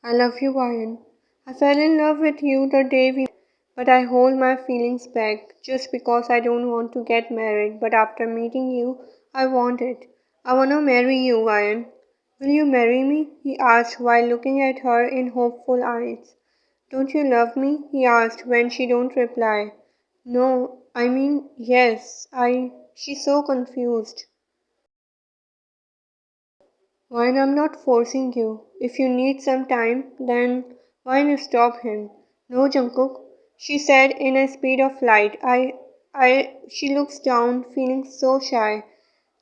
I love you, Ryan. I fell in love with you the day we met, but I hold my feelings back just because I don't want to get married. But after meeting you, I want it. I want to marry you, Ryan. Will you marry me? He asked while looking at her in hopeful eyes. Don't you love me? He asked when she don't reply. No, I mean, yes, I. She's so confused. Wine, I'm not forcing you. If you need some time, then wine stop him. No, Jungkook, she said in a speed of light. She looks down, feeling so shy.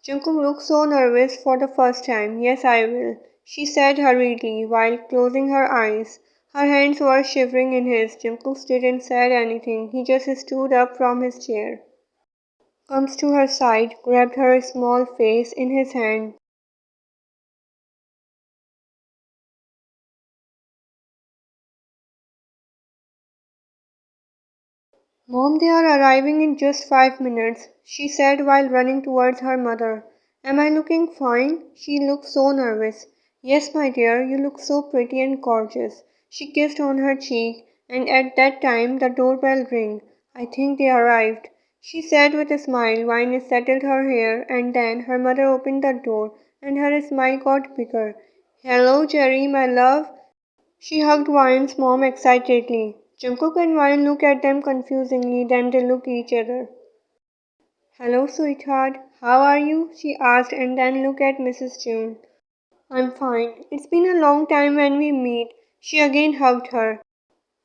Jungkook looked so nervous for the first time. Yes, I will, she said hurriedly while closing her eyes. Her hands were shivering in his. Jungkook didn't say anything. He just stood up from his chair. Comes to her side, grabbed her small face in his hand. Mom, they are arriving in just 5 minutes, she said while running towards her mother. Am I looking fine? She looked so nervous. Yes, my dear, you look so pretty and gorgeous. She kissed on her cheek, and at that time the doorbell rang. I think they arrived, she said with a smile. Wine settled her hair, and then her mother opened the door, and her smile got bigger. Hello, Jerry, my love. She hugged Vine's mom excitedly. Jungkook and Vine look at them confusingly, then they look each other. Hello, sweetheart. How are you? She asked and then looked at Mrs. June. I'm fine. It's been a long time when we meet. She again hugged her.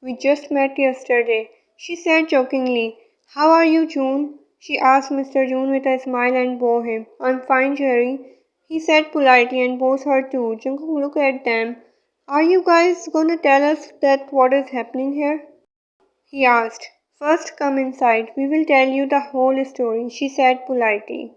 We just met yesterday, she said jokingly. How are you, June? She asked Mr. June with a smile and bowed him. I'm fine, Jerry, he said politely and bowed her too. Jungkook looked at them. Are you guys gonna tell us that what is happening here? He asked. First come inside. We will tell you the whole story, she said politely.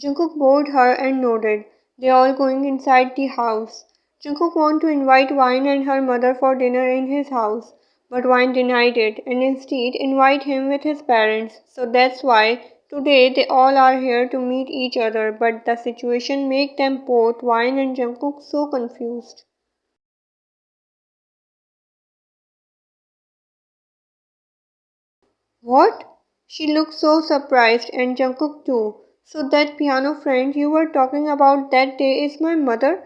Jungkook bowed her and nodded. They all going inside the house. Jungkook wanted to invite Wine and her mother for dinner in his house, but Wine denied it and instead invite him with his parents. So that's why today they all are here to meet each other, but the situation make them both Wine and Jungkook so confused. What? She looked so surprised and Jungkook too. So that piano friend you were talking about that day is my mother?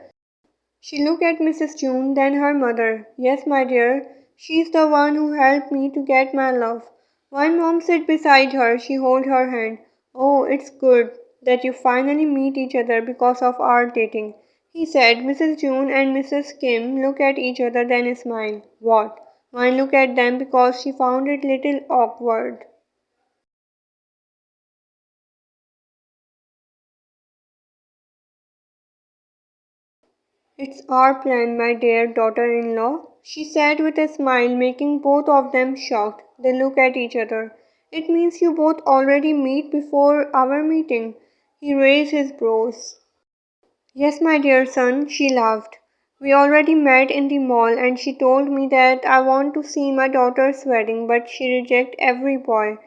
She looked at Mrs. June, then her mother. Yes, my dear, she's the one who helped me to get my love. One mom sat beside her, she held her hand. Oh, it's good that you finally meet each other because of our dating, he said. Mrs. June and Mrs. Kim looked at each other, then smiled. What? One looked at them because she found it little awkward. It's our plan, my dear daughter-in-law, she said with a smile, making both of them shocked. They looked at each other. It means you both already meet before our meeting. He raised his brows. Yes, my dear son, she laughed. We already met in the mall and she told me that I want to see my daughter's wedding, but she rejected every boy.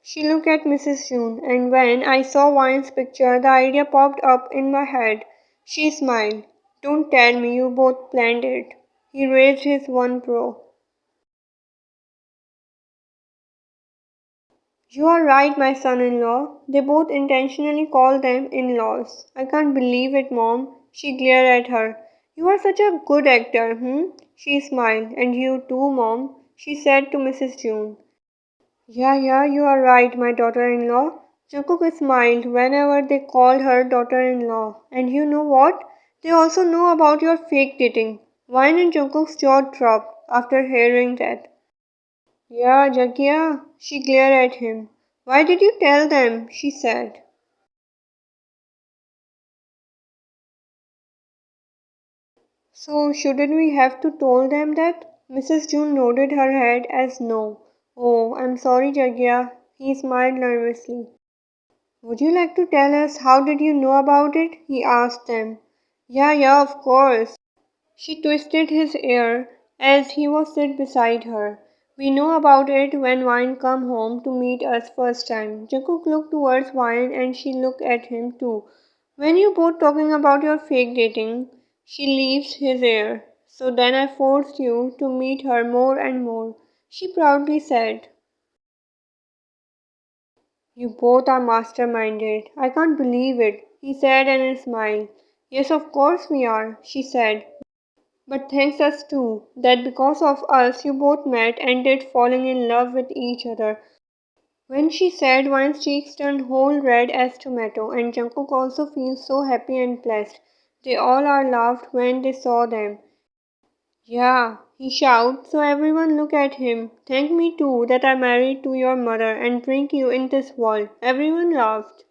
She looked at Mrs. June, and when I saw Vine's picture, the idea popped up in my head. She smiled. Don't tell me you both planned it. He raised his one brow. You are right, my son-in-law. They both intentionally call them in-laws. I can't believe it, Mom. She glared at her. You are such a good actor, hmm? She smiled. And you too, Mom, she said to Mrs. June. Yeah, you are right, my daughter-in-law. Jungkook smiled whenever they called her daughter-in-law. And you know what? They also know about your fake dating. Wine and Jungkook's jaw dropped after hearing that. Yeah, Jagia, she glared at him. Why did you tell them? She said. So shouldn't we have to told them that? Mrs. June nodded her head as no. Oh, I'm sorry, Jagia. He smiled nervously. Would you like to tell us how did you know about it? He asked them. Yeah, of course. She twisted his ear as he was sit beside her. We know about it when Wine come home to meet us first time. Jungkook looked towards Wine and she looked at him too. When you both talking about your fake dating? She leaves his ear. So then I forced you to meet her more and more, she proudly said. You both are masterminded. I can't believe it, he said and smiled. Yes, of course we are, she said. But thanks us too, that because of us you both met and did falling in love with each other. When she said, Vine's cheeks turned whole red as tomato, and Jungkook also feels so happy and blessed. They all are laughed when they saw them. Yeah, he shouted, so everyone look at him. Thank me too that I married to your mother and bring you in this world. Everyone laughed.